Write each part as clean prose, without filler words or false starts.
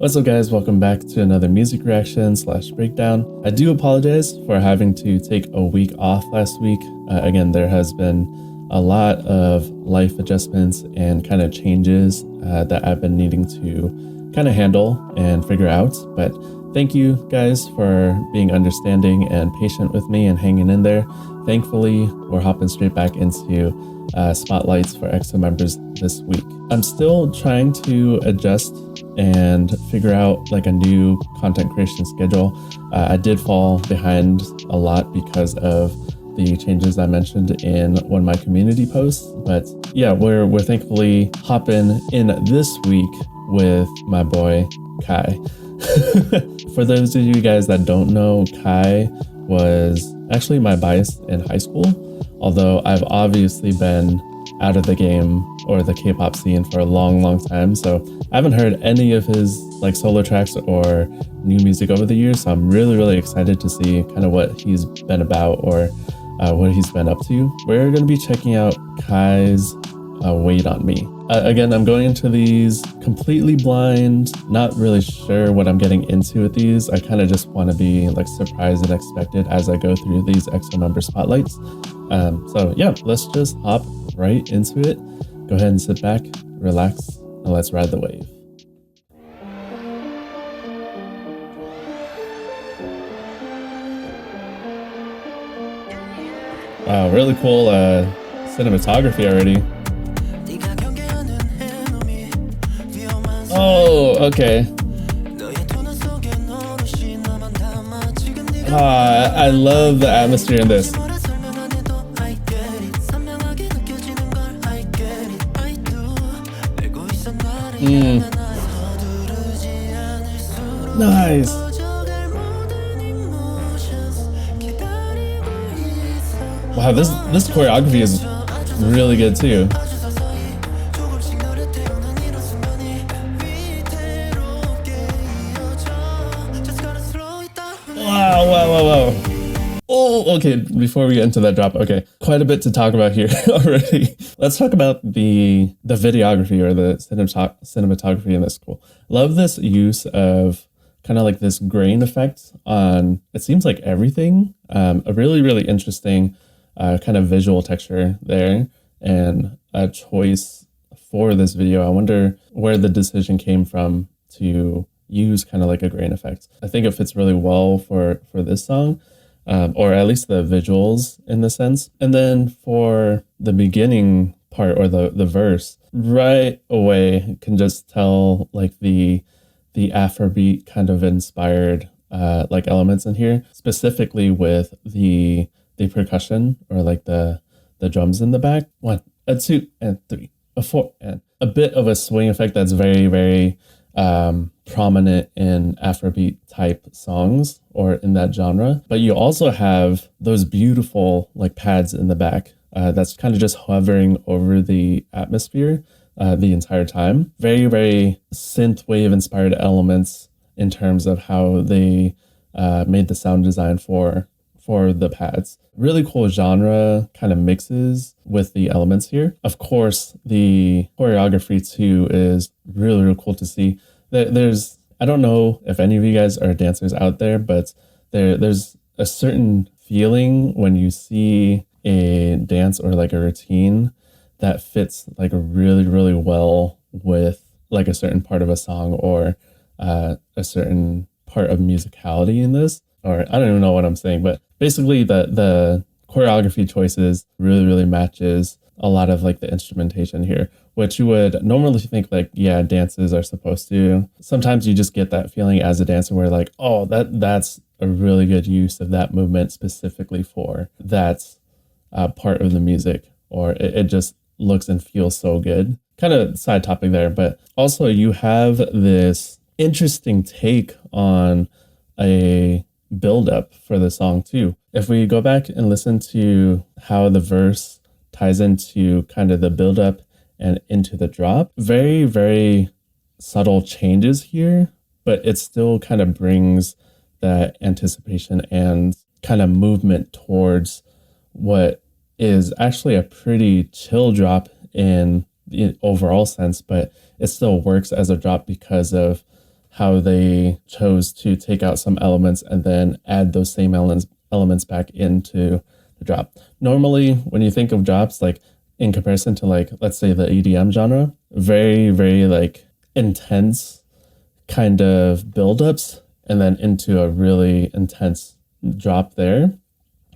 What's up guys, welcome back to another music reaction / breakdown. I do apologize for having to take a week off last week. Again, there has been a lot of life adjustments and kind of changes that I've been needing to kind of handle and figure out. But thank you guys for being understanding and patient with me and hanging in there. Thankfully, we're hopping straight back into spotlights for EXO members this week. I'm still trying to adjust and figure out like a new content creation schedule. I did fall behind a lot because of the changes I mentioned in one of my community posts, but yeah, we're thankfully hopping in this week with my boy Kai. For those of you guys that don't know, Kai was actually my bias in high school, although I've obviously been out of the game or the K-pop scene for a long time, so I haven't heard any of his like solo tracks or new music over the years, so I'm really excited to see kind of what he's been about or what he's been up to. We're going to be checking out Kai's Wait on Me. Again, I'm going into these completely blind, not really sure what I'm getting into with these. I kind of just want to be like surprised and expected as I go through these EXO member spotlights. So yeah, let's just hop right into it. Go ahead and sit back, relax, and let's ride the wave. Wow, really cool cinematography already. Oh, okay. I love the atmosphere in this. Nice. Wow, this choreography is really good too. Wow. Oh, okay, before we get into that drop, okay, quite a bit to talk about here already. Let's talk about the videography or the cinematography in this. Cool. Love this use of kind of like this grain effect on, it seems like everything. A really interesting kind of visual texture there and a choice for this video. I wonder where the decision came from to use kind of like a grain effect. I think it fits really well for this song, or at least the visuals in the sense. And then for the beginning part or the verse, right away can just tell like the Afrobeat kind of inspired like elements in here, specifically with the percussion or like the drums in the back. 1, a 2, and 3, a 4, and a bit of a swing effect that's very prominent in Afrobeat type songs or in that genre. But you also have those beautiful like pads in the back that's kind of just hovering over the atmosphere the entire time. Very synthwave inspired elements in terms of how they made the sound design for the pads. Really cool genre kind of mixes with the elements here. Of course, the choreography too is really cool to see. There's, I don't know if any of you guys are dancers out there, but there's a certain feeling when you see a dance or like a routine that fits like really well with like a certain part of a song or a certain part of musicality in this. Or I don't even know what I'm saying, but basically the choreography choices really matches a lot of like the instrumentation here, which you would normally think like, yeah, dances are supposed to. Sometimes you just get that feeling as a dancer where like, oh, that's a really good use of that movement specifically for that part of the music, or it just looks and feels so good. Kind of side topic there, but also you have this interesting take on a build up for the song too. If we go back and listen to how the verse ties into kind of the build up and into the drop, very subtle changes here, but it still kind of brings that anticipation and kind of movement towards what is actually a pretty chill drop in the overall sense, but it still works as a drop because of how they chose to take out some elements and then add those same elements back into the drop. Normally, when you think of drops, like in comparison to like, let's say the EDM genre, very, very like intense kind of buildups and then into a really intense drop there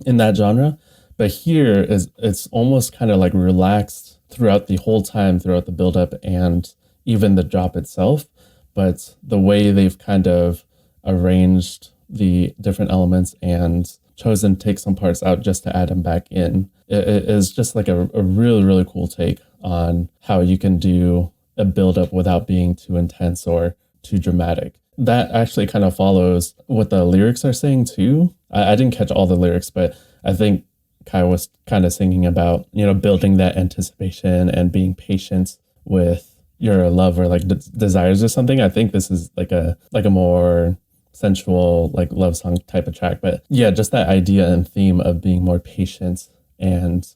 in that genre. But here it's almost kind of like relaxed throughout the whole time, throughout the buildup and even the drop itself. But the way they've kind of arranged the different elements and chosen to take some parts out just to add them back in, it is just like a really, really cool take on how you can do a buildup without being too intense or too dramatic. That actually kind of follows what the lyrics are saying too. I didn't catch all the lyrics, but I think Kai was kind of singing about, you know, building that anticipation and being patient with your love or like desires or something. I think this is like a more sensual like love song type of track. But yeah, just that idea and theme of being more patient and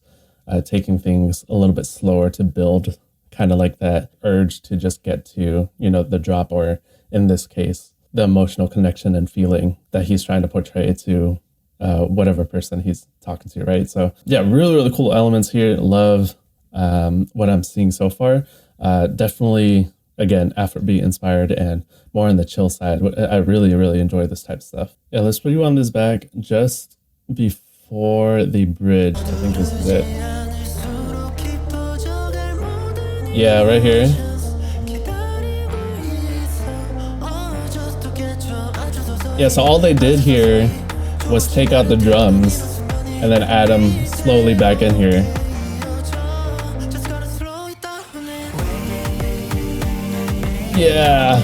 taking things a little bit slower to build, kind of like that urge to just get to, you know, the drop, or in this case, the emotional connection and feeling that he's trying to portray to whatever person he's talking to, right? So yeah, really, really cool elements here. Love what I'm seeing so far. Definitely, again, Afrobeat inspired and more on the chill side. I really, really enjoy this type of stuff. Yeah, let's put you on this back just before the bridge. I think this is it. Yeah, right here. Yeah, so all they did here was take out the drums and then add them slowly back in here. Yeah.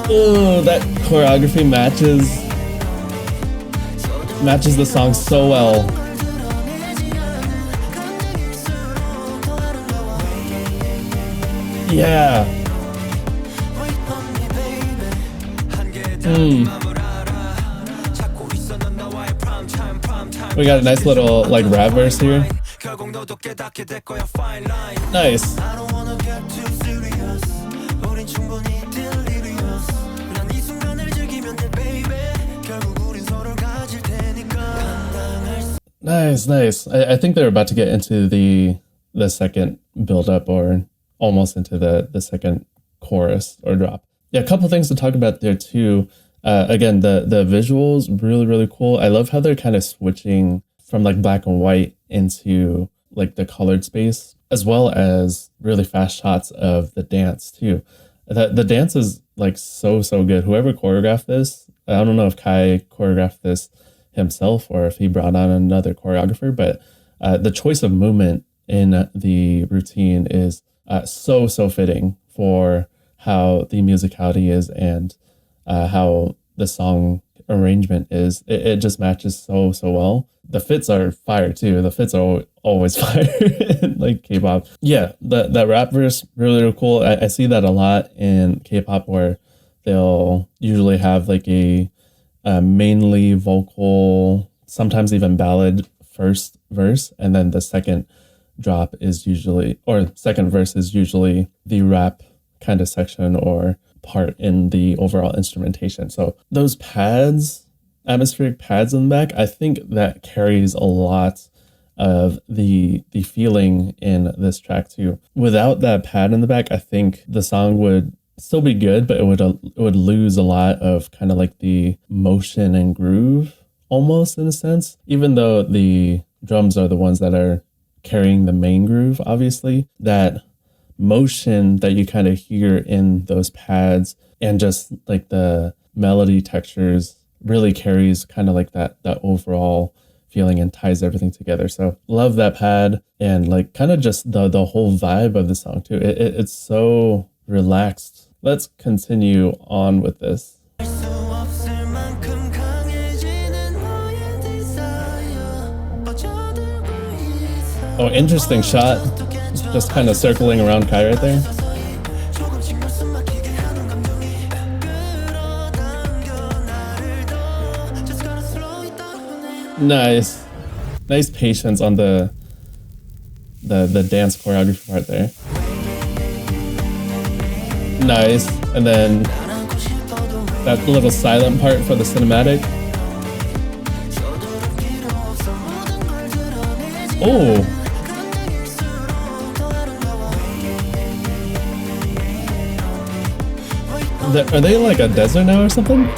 Ooh, that choreography matches the song so well. Yeah. We got a nice little like rap verse here. Nice. Nice. I think they're about to get into the second build up, or almost into the second chorus or drop. Yeah, a couple things to talk about there too. Again, the visuals, really, really cool. I love how they're kind of switching from like black and white into like the colored space, as well as really fast shots of the dance too. The dance is like so good. Whoever choreographed this, I don't know if Kai choreographed this himself or if he brought on another choreographer, but the choice of movement in the routine is so fitting for how the musicality is and how the song arrangement is. It just matches so well. The fits are fire too. The fits are always fire like K-pop. Yeah, that rap verse, really cool. I see that a lot in K-pop, where they'll usually have like a mainly vocal, sometimes even ballad first verse, and then the second drop is usually, or second verse is usually the rap kind of section or part in the overall instrumentation. So those pads, atmospheric pads in the back, I think that carries a lot of the feeling in this track too. Without that pad in the back, I think the song would still be good, but it would lose a lot of kind of like the motion and groove, almost, in a sense. Even though the drums are the ones that are carrying the main groove, obviously, that motion that you kind of hear in those pads and just like the melody textures really carries kind of like that overall feeling and ties everything together. So love that pad, and like kind of just the whole vibe of the song too. It's so relaxed. Let's continue on with this. Oh, interesting shot. Just kind of circling around Kai right there. Nice patience on the dance choreography part there. Nice. And then that little silent part for the cinematic. Oh. Are they like a desert now or something?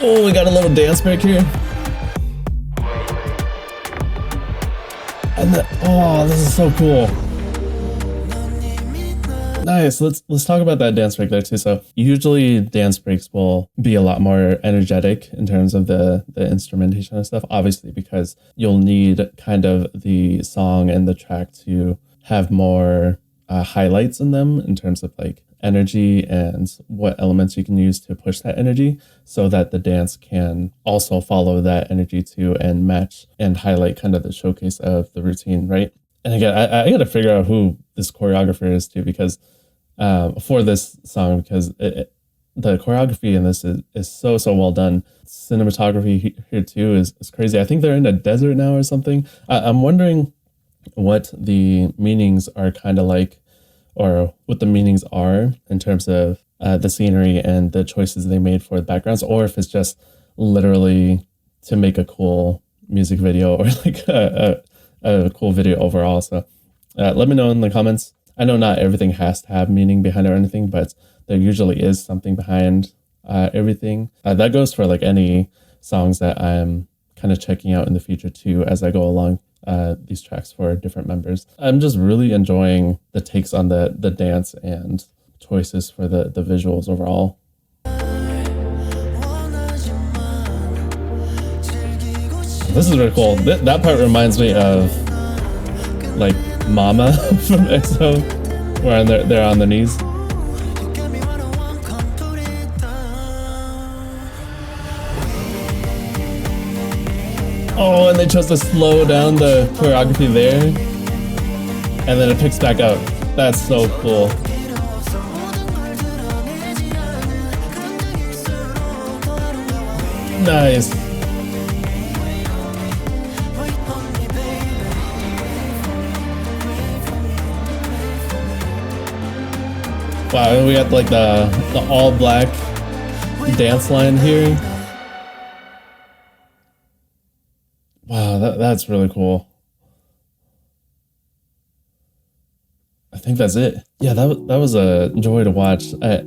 Oh, we got a little dance break here. And oh, this is so cool. Nice. Let's talk about that dance break there too. So usually dance breaks will be a lot more energetic in terms of the instrumentation and stuff, obviously, because you'll need kind of the song and the track to have more highlights in them in terms of like energy and what elements you can use to push that energy so that the dance can also follow that energy too and match and highlight kind of the showcase of the routine, right? And again, I got to figure out who this choreographer is too, because for this song, because the choreography in this is so well done. Cinematography here too is crazy. I think they're in a desert now or something. I'm wondering what the meanings are kind of like, or what the meanings are in terms of the scenery and the choices they made for the backgrounds, or if it's just literally to make a cool music video or like a cool video overall. So let me know in the comments. I know not everything has to have meaning behind it or anything, but there usually is something behind everything. That goes for like any songs that I'm kind of checking out in the future too as I go along these tracks for different members. I'm just really enjoying the takes on the dance and choices for the visuals overall. This is really cool. That part reminds me of like Mama from EXO, where they're on their knees. Oh, and they chose to slow down the choreography there, and then it picks back up. That's so cool. Nice. Wow, and we got like the all black dance line here. Wow, that's really cool. I think that's it. Yeah, that was a joy to watch. I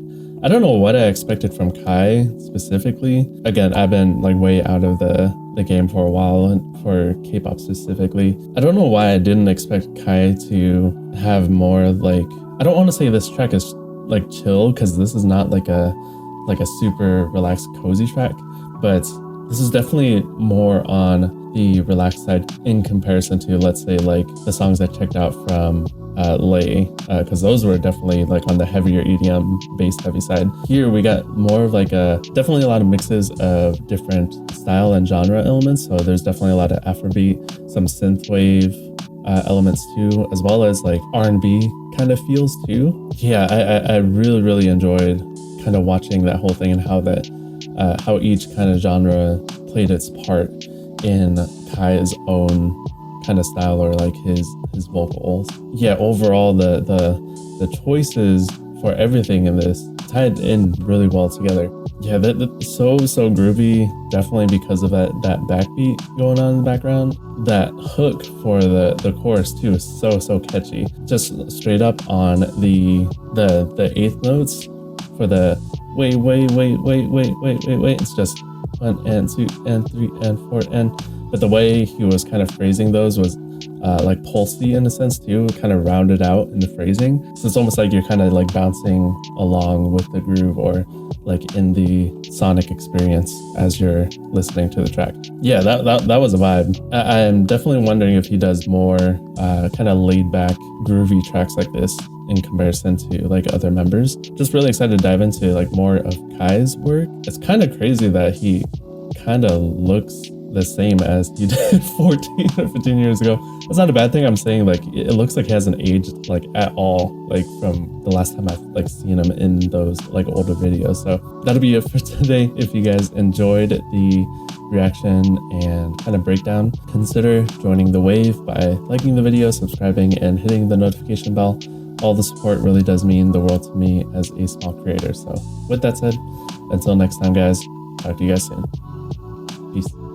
don't know what I expected from Kai specifically. Again, I've been like way out of the game for a while, and for K-pop specifically. I don't know why I didn't expect Kai to have more like, I don't want to say this track is like chill, because this is not like a super relaxed cozy track, but this is definitely more on the relaxed side in comparison to, let's say, like the songs I checked out from Lay, because those were definitely like on the heavier EDM bass heavy side. Here we got more of like definitely a lot of mixes of different style and genre elements. So there's definitely a lot of Afrobeat, some synthwave elements too, as well as like R&B kind of feels too. Yeah, I really enjoyed kind of watching that whole thing and how each kind of genre played its part in Kai's own kind of style, or like his vocals. Yeah, overall the choices for everything in this tied in really well together. Yeah, that's so groovy, definitely because of that backbeat going on in the background. That hook for the chorus too is so catchy. Just straight up on the eighth notes for the wait, it's just 1 and 2 and 3 and 4 but the way he was kind of phrasing those was like pulsy in a sense too, kind of rounded out in the phrasing. So it's almost like you're kind of like bouncing along with the groove, or like in the sonic experience as you're listening to the track. Yeah, that was a vibe. I'm definitely wondering if he does more kind of laid back, groovy tracks like this in comparison to like other members. Just really excited to dive into like more of Kai's work. It's kind of crazy that he kind of looks the same as he did 14 or 15 years ago. That's not a bad thing. I'm saying like it looks like he hasn't aged like at all, like from the last time I've like seen him in those like older videos. So that'll be it for today. If you guys enjoyed the reaction and kind of breakdown, consider joining the wave by liking the video, subscribing, and hitting the notification bell. all the support really does mean the world to me as a small creator. So with that said, until next time, guys, talk to you guys soon. Peace.